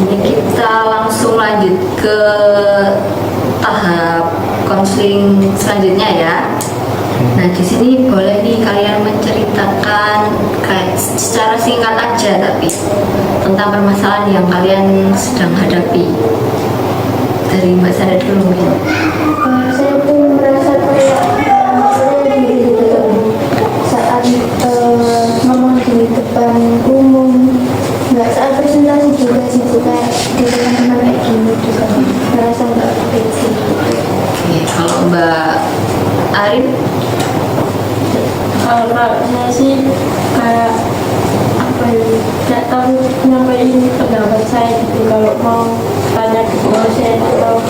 ini kita langsung lanjut ke tahap konseling selanjutnya ya. Nah, di sini boleh nih kalian menceritakan kayak secara singkat aja tapi tentang permasalahan yang kalian sedang hadapi. Dari Mbak Sandra dulu mungkin. Saya pun merasa kayak saya diri saat ngomong di depan umum, nggak saat presentasi juga sih, kayak di teman-teman kayak gini juga merasa nggak pede. Oke, kalau Mbak Arin? Kalau saya sih kayak apa ya, nggak tahu nyampaikan pendapat saya gitu kalau mau tanya ke dosen atau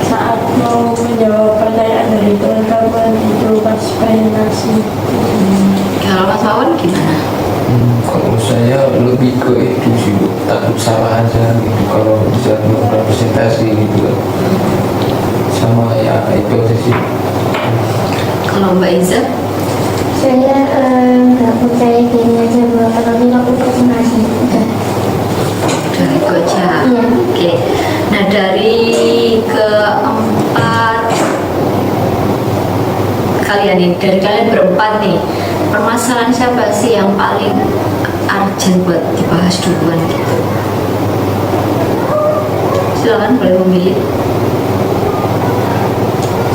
saat mau menjawab pertanyaan dari teman-teman itu pas presentasi. Kalau Mas Wawan gimana? Kalau saya lebih ke itu sih Bu, takut salah aja gitu kalau bisa presentasi gitu, sama ya itu aja sih. Kalau Mbak Iza? Saya nggak percaya diri aja bahwa kalau aku presentasi udah. Dari itu aja. Iya. Oke. Nah, dari keempat kalian nih, dari kalian berempat nih, permasalahan siapa sih yang paling urgent buat dibahas duluan gitu? Silakan boleh memilih.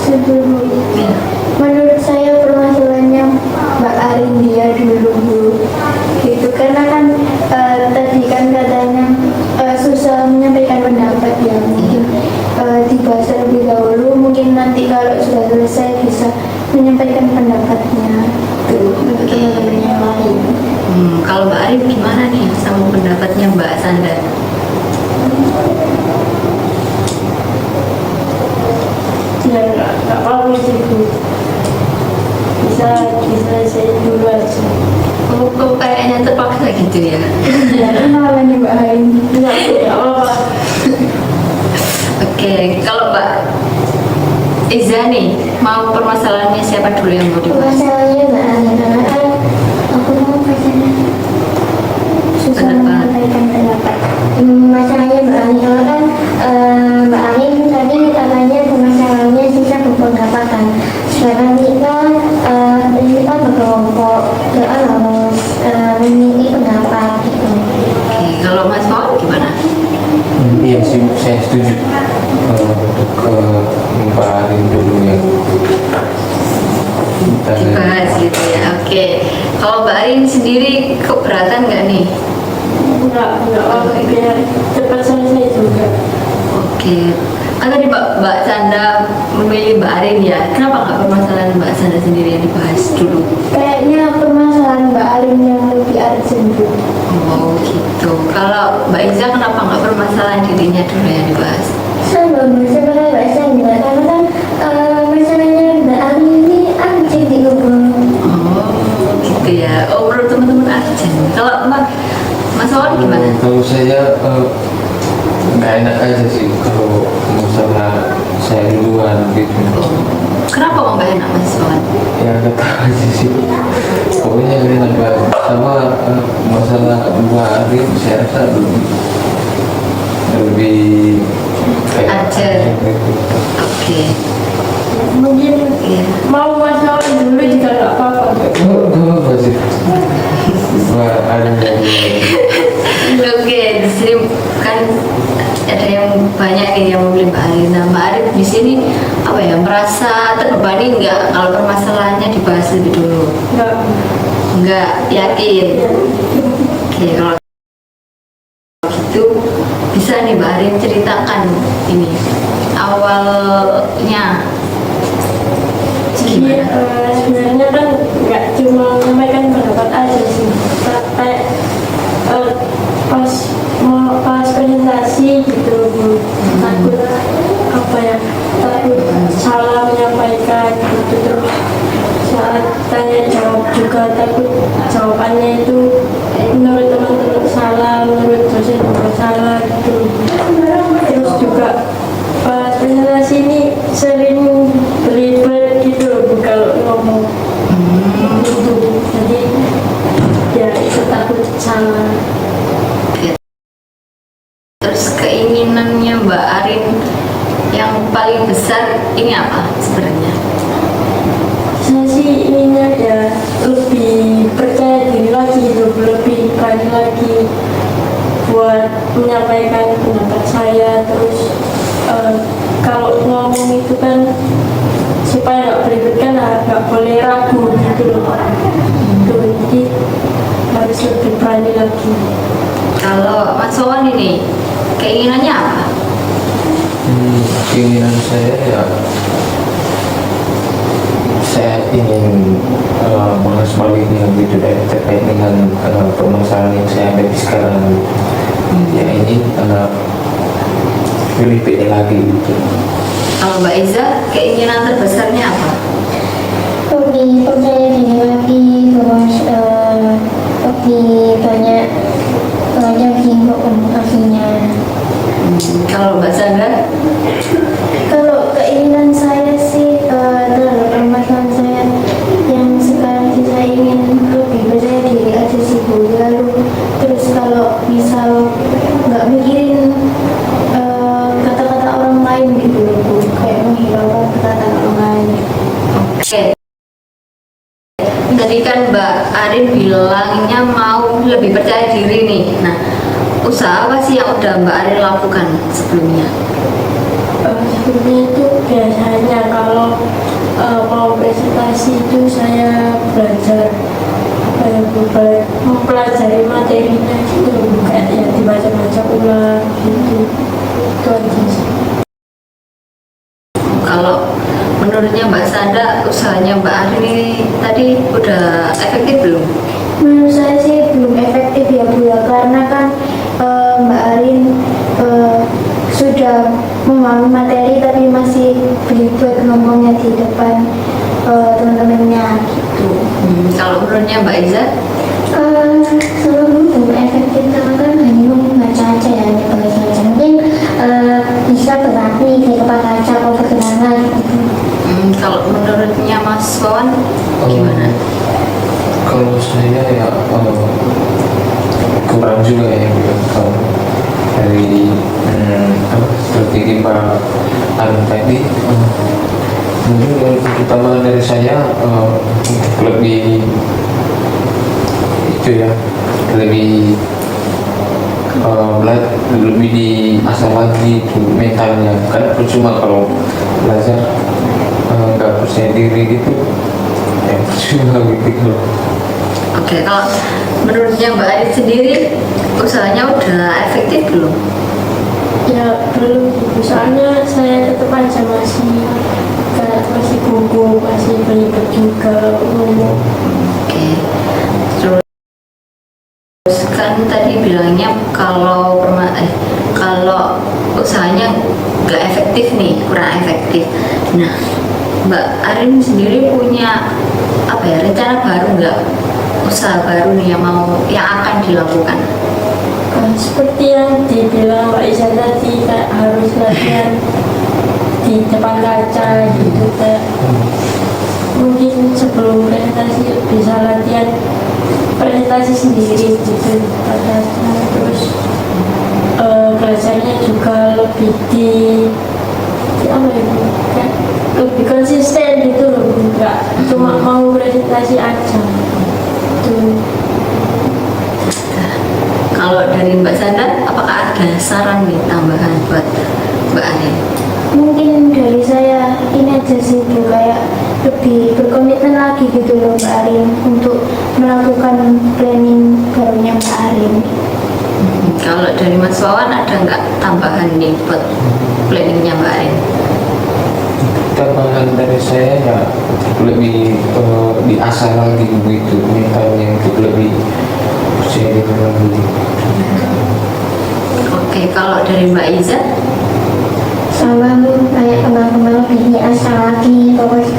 Sebelum Ya. menurut saya permasalahannya Mbak Arin dia dulu gitu, karena kan tadi kan katanya susah menyampaikan pendapat ya, mungkin dibahas terlebih dahulu, mungkin nanti kalau sudah selesai bisa menyampaikan pendapatnya tuh untuk teman-teman yang lain. Kalau Mbak Arin gimana nih sama pendapatnya Mbak Sandra? Ya nggak apa-apa sih Bu, bisa saya dulu aja. Kok kayaknya terpaksa gitu ya? Ya kenalan Mbak Arin. Nggak apa-apa. Oke, kalau Mbak Iza nih, mau permasalahannya siapa dulu yang mau dibahas? Masalahnya Mbak Arin karena kan aku mau pacaran susah menyampaikan pendapat. Masalahnya Mbak Arin karena kan Mbak Arin tadi katanya permasalahannya susah berpendapatan. Sekarang kita berkelompok, kita harus memiliki pendapat gitu. Oke, kalau Mas Wawan gimana? Iya sih, saya setuju untuk ke Mbak Arin dulu ya. Dibahas gitu ya. Oke, kalau Mbak Arin sendiri keberatan nggak nih? Nggak apa-apa, biar cepat selesai juga. Oke, kan tadi Mbak Sandra memilih Mbak Arin ya. Kenapa nggak permasalahan Mbak Sandra sendiri yang dibahas dulu? Kayaknya permasalahan Mbak Arin yang lebih urgent. Oh gitu. Kalau Mbak Iza kenapa nggak permasalahan dirinya dulu yang dibahas? Saya belum bisa pakai bahasa Inggris karena kan masalahnya Mbak Arin ini anjing di hubung. Oh gitu ya. Oh menurut teman-teman aja. Kalau Mas Wawan gimana? Kalau saya nggak enak aja sih kalau masalah saya duluan gitu. Kenapa kok nggak enak Mas Wawan? Ya nggak tahu aja sih. Pokoknya nggak enak banget. Sama masalah Mbak Arin saya rasa lebih kayak Ajar. gitu. Oke. Mungkin Iya. mau masalah dulu juga nggak apa-apa. Gue apa sih? Mbak Arin yang Oke, di sini kan ada yang banyak nih yang memilih Mbak Arin. Nah, Mbak Arin di sini apa ya, merasa terbebani nggak kalau permasalahannya dibahas lebih dulu? Nggak yakin. Oke, kalau gitu bisa nih Mbak Arin ceritakan ini awalnya Jadi gimana? sebenarnya kan nggak cuma menyampaikan pendapat aja sih, kayak pas presentasi gitu Bu, takut apa ya, takut salah menyampaikan gitu, terus saat tanya jawab juga takut jawabannya itu menurut teman-teman salah, menurut dosen juga salah gitu. Terus juga pas presentasi ini sering belibet gitu Bu kalau ngomong gitu, jadi ya itu takut salah. ini apa sebenarnya? Saya sih inginnya ya lebih percaya diri lagi, lebih berani lagi buat menyampaikan pendapat saya. Terus kalau ngomong itu kan supaya nggak beribet kan nggak boleh ragu gitu loh. Jadi harus lebih berani lagi. Kalau Mas Wawan ini keinginannya apa? Keinginan saya ya saya ingin mengasmalinya gitu dan terkait dengan permasalahan yang saya hadapi sekarang ya ini lebih pede lagi gitu. Kalau Mbak Iza keinginan terbesarnya apa? Lebih percaya diri lagi, terus lebih banyak belajar di komunikasinya. Kalau Mbak Sandra? Kalau keinginan saya sih terhadap permasalahan saya yang sekarang sih saya ingin lebih percaya diri aja sih Bu. Lalu terus kalau misal nggak mikirin kata-kata orang lain gitu loh Bu, kayak menghiraukan kata-kata orang lain. Oke. Tadi kan Mbak Arin bilangnya mau lebih percaya diri nih. Nah, usaha apa sih yang udah Mbak Arin lakukan sebelumnya? Sebelumnya itu biasanya kalau mau presentasi itu saya belajar mempelajari materinya gitu, kayak yang dibaca-baca ulang gitu. Itu aja sih. Kalau menurutnya Mbak Sandra, usahanya Mbak Arin ini tadi udah efektif belum? Menurut saya sih belum efektif ya Bu ya, karena kan Mbak Arin sudah memahami materi tapi masih belibet ngomongnya di depan teman-temannya gitu. Kalau menurutnya Mbak Iza? Sebelum belum efektif karena kan hanya membaca aja ya, hanya baca aja. Mungkin bisa berlatih di depan kaca atau perkenalan gitu. Kalau menurutnya Mas Wawan gimana? Kalau saya ya kurang juga ya kalau dari strategi Pak Arin tadi mungkin untuk tambahan dari saya lebih itu ya lebih lebih diasah lagi itu mentalnya kan percuma kalau belajar nggak percaya diri gitu ya percuma gitu. Oke, kalau menurutnya Mbak Arin sendiri usahanya udah efektif belum? Ya belum, soalnya saya tetap aja masih gugup, masih belibet juga ngomong. Oke. Terus kan tadi bilangnya kalau kalau usahanya nggak efektif nih, kurang efektif. Nah, Mbak Arin sendiri punya apa ya rencana baru nggak? Usaha baru nih yang akan dilakukan? Seperti yang dibilang Mbak Isa tadi, kayak harus latihan di depan kaca gitu, kayak mungkin sebelum presentasi bisa latihan presentasi sendiri gitu di depan kaca. Terus belajarnya juga lebih apa ya, kayak lebih konsisten gitu loh, nggak cuma mau presentasi aja gitu. Kalau dari Mbak Sandra, apakah ada saran nih tambahan buat Mbak Arin? Mungkin dari saya ini aja sih Bu, kayak lebih berkomitmen lagi gitu loh Mbak Arin untuk melakukan planning barunya Mbak Arin. Kalau dari Mas Wawan ada nggak tambahan nih buat planningnya Mbak Arin? Tambahan dari saya ya lebih diasah lagi begitu mentalnya untuk lebih percaya diri lagi. Oke, kalau dari Mbak Iza? Sama Bu, kayak kembang-kembang lebih diasah lagi, terus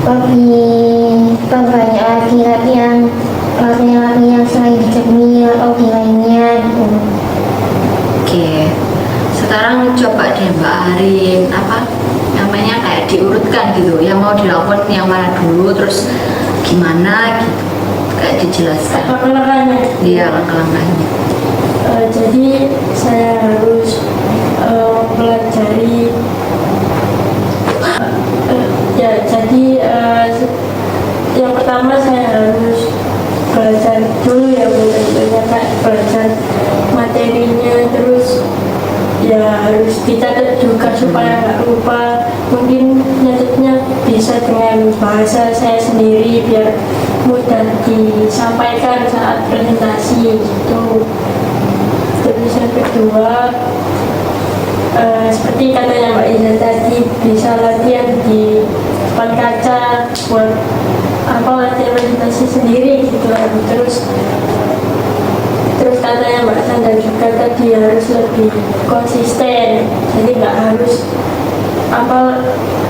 lebih banyak lagi latihan yang selain di cermin atau di lainnya gitu. Oke, sekarang coba deh Mbak Arin namanya kayak diurutkan gitu, yang mau dilakukan yang mana dulu, terus gimana gitu, kayak dijelaskan. Langkah-langkahnya. Iya, langkah-langkahnya. Jadi saya harus mempelajari belajar dulu ya Bu, tentunya kayak belajar materinya, terus ya harus dicatat juga supaya nggak lupa. Mungkin nyatetnya bisa dengan bahasa saya sendiri biar mudah disampaikan saat presentasi gitu. Terus yang kedua, seperti katanya Mbak Iza tadi, bisa latihan di depan kaca buat latihan presentasi sendiri gitu lah. Terus katanya Mbak Sandra juga tadi harus lebih konsisten, jadi nggak harus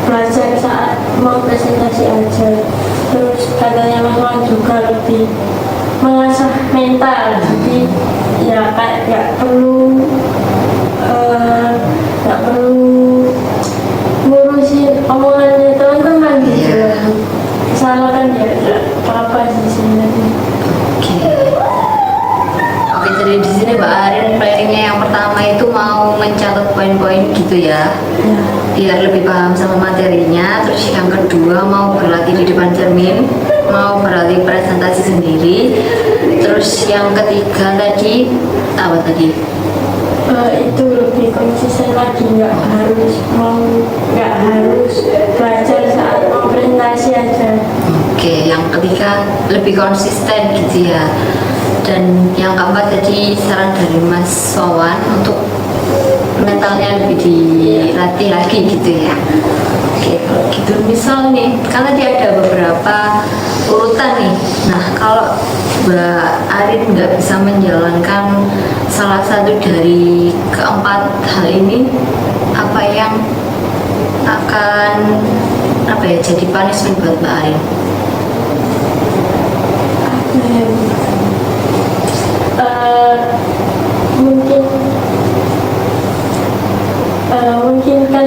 belajar saat mau presentasi aja. Terus katanya Mas Wan juga lebih mengasah mental, jadi ya kayak nggak perlu ngurusin omongannya teman-teman gitu. Salah kan ya nggak apa-apa sih sebenarnya. Oke, jadi di sini Mbak Arin planningnya yang pertama itu mau mencatat poin-poin gitu ya, Ya. biar lebih paham sama materinya. Terus yang kedua mau berlatih di depan cermin, mau berlatih presentasi sendiri. Terus yang ketiga tadi apa tadi? Itu lebih konsisten lagi, nggak harus belajar saat mau presentasi aja. Oke, yang ketiga lebih konsisten gitu ya. Dan yang keempat tadi saran dari Mas Wawan untuk mentalnya lebih dilatih lagi gitu ya. Oke, kalau gitu misal nih, kan tadi ada beberapa urutan nih. Nah, kalau Mbak Arin nggak bisa menjalankan salah satu dari keempat hal ini, apa yang akan jadi punishment buat Mbak Arin? Mungkin kan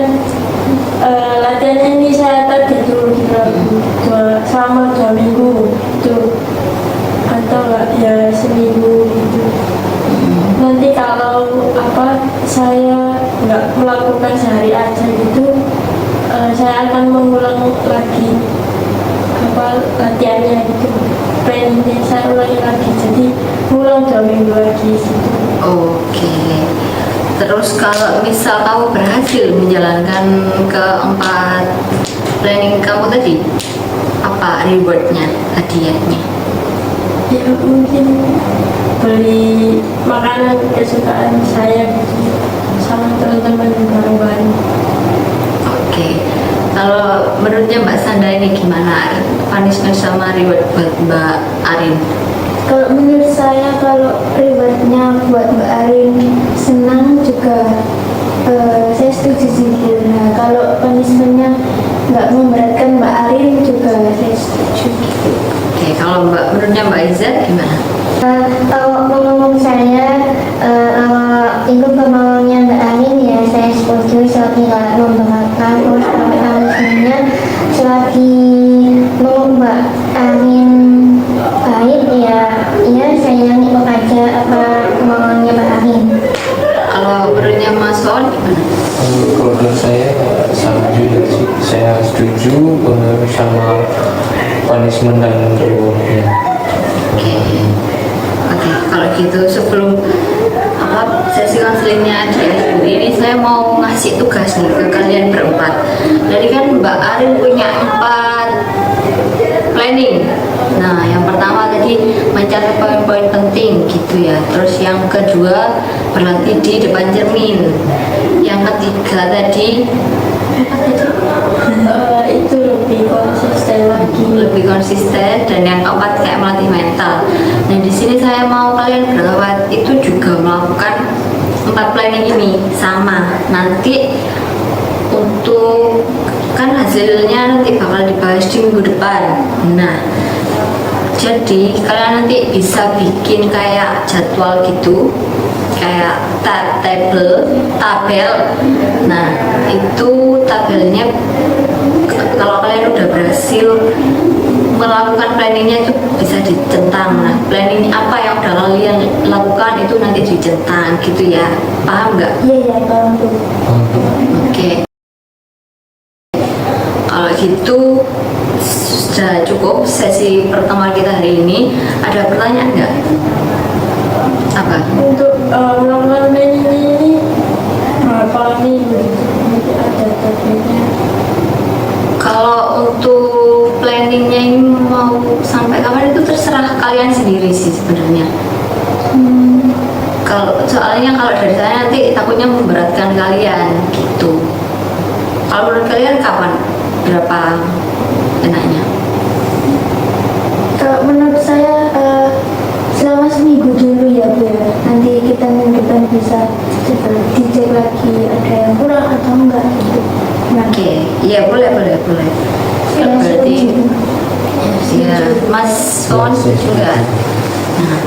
latihannya ini saya tadi dulu selama 2 minggu itu, atau ya seminggu gitu. Nanti kalau saya nggak melakukan sehari aja gitu, saya akan mengulang lagi latihannya gitu, planningnya saya ulangi lagi, jadi ulang 2 minggu lagi gitu. Oke. Terus kalau misal kamu berhasil menjalankan keempat planning kamu tadi, apa rewardnya, hadiahnya? Ya mungkin beli makanan kesukaan saya gitu sama teman-teman bareng-bareng. Oke. Kalau menurutnya Mbak Sandra ini gimana punishment sama reward buat Mbak Arin? Kalau menurut saya, kalau rewardnya buat Mbak Arin senang juga, saya setuju sih. Nah, kalau punishmentnya nggak memberatkan Mbak Arin juga saya setuju gitu. Oke, kalau menurutnya Mbak Iza gimana? Kalau ngomong saya, itu kemauannya Mbak Arin ya saya setuju, selagi nggak memberatkan. Terus kalau punishmentnya selagi mau Mbak Arin baik ya saya ngikut aja apa kemauannya Mbak Arin. Kalau menurutnya Mas Wawan gimana? Kalau menurut saya sama juga sih, saya setuju sama punishment dan rewardnya. Oke. Kalau gitu sebelum sesi konselingnya diakhiri ini, saya mau ngasih tugas nih ke kalian berempat. Jadi kan Mbak Arin punya 4 planning. Nah, yang pertama tadi mencatat poin-poin penting gitu ya. Terus yang kedua berlatih di depan cermin. Yang ketiga tadi Itu lebih konsisten lagi. lebih konsisten, dan yang keempat kayak melatih mental. Nah, di sini saya mau kalian berempat itu juga melakukan 4 planning ini sama. Nanti untuk kan hasilnya nanti bakal dibahas di minggu depan. Nah, jadi kalian nanti bisa bikin kayak jadwal gitu, kayak tabel. Nah, itu tabelnya kalau kalian udah berhasil melakukan planningnya itu bisa dicentang. Nah, planning apa yang udah kalian lakukan itu nanti dicentang gitu ya. Paham nggak? Iya paham tuh. Oke. Kalau gitu sudah cukup sesi pertemuan kita hari ini. Ada pertanyaan nggak? Apa? Untuk ulang-ulang ini berapa minggu? Nanti ada targetnya. Kalau untuk planningnya ini mau sampai kapan itu terserah kalian sendiri sih sebenarnya. Soalnya kalau dari saya nanti takutnya memberatkan kalian gitu. Kalau menurut kalian kapan? Berapa enaknya? Kalau menurut saya selama seminggu dulu ya Bu ya. Nanti kita minggu depan bisa dicek lagi ada yang kurang atau enggak gitu. Nah, Oke, iya boleh. saya Berarti setuju. ya, Mas Wawan setuju nggak? Nah,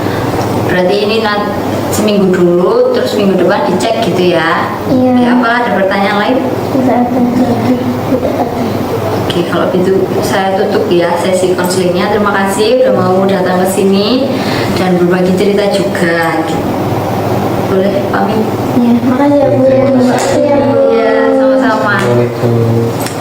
berarti ini seminggu dulu, terus minggu depan dicek gitu ya? Iya. Ya, apa ada pertanyaan lain? Tidak ada jadi tidak ada. Oke, kalau gitu saya tutup ya sesi konselingnya. Terima kasih udah mau datang ke sini dan berbagi cerita juga. Boleh pamit? Ya, makasih ya Bu. Terima kasih. Makasih ya Bu. Iya, sama-sama. Assalamualaikum.